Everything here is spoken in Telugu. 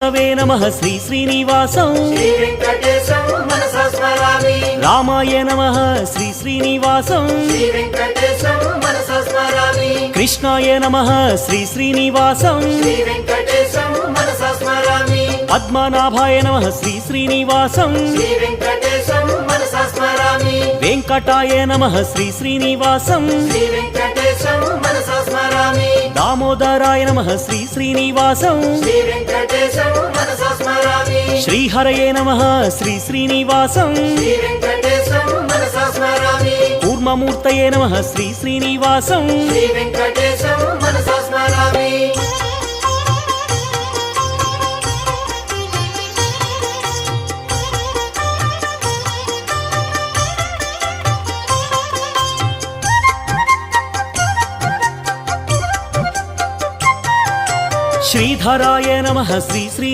విష్ణవే నమః శ్రీ శ్రీనివాసం శ్రీ వెంకటేశం మనసా స్మరామి రామాయ నమః శ్రీ శ్రీనివాసం శ్రీ వెంకటేశం మనసా స్మరామి కృష్ణాయ నమః శ్రీ శ్రీనివాసం శ్రీ వెంకటేశం మనసా స్మరామి పద్మనాభాయ నమః శ్రీ శ్రీనివాసం శ్రీ వెంకటేశం మనసా స్మరామి వెంకటాయ నమః శ్రీ శ్రీనివాసం శ్రీ వెంకటేశం మనసా స్మరామి దామోదరాయ నమః శ్రీ శ్రీనివాసం శ్రీ వెంకటేశం మనసా స్మరామి శ్రీహరయే నమః శ్రీ శ్రీనివాసం శ్రీ వెంకటేశం మనసా స్మరామి కూర్మమూర్తయే నమః శ్రీ శ్రీనివాసం శ్రీ వెంకటేశం మనసా స్మరామి శ్రీధరాయ నమః శ్రీ శ్రీ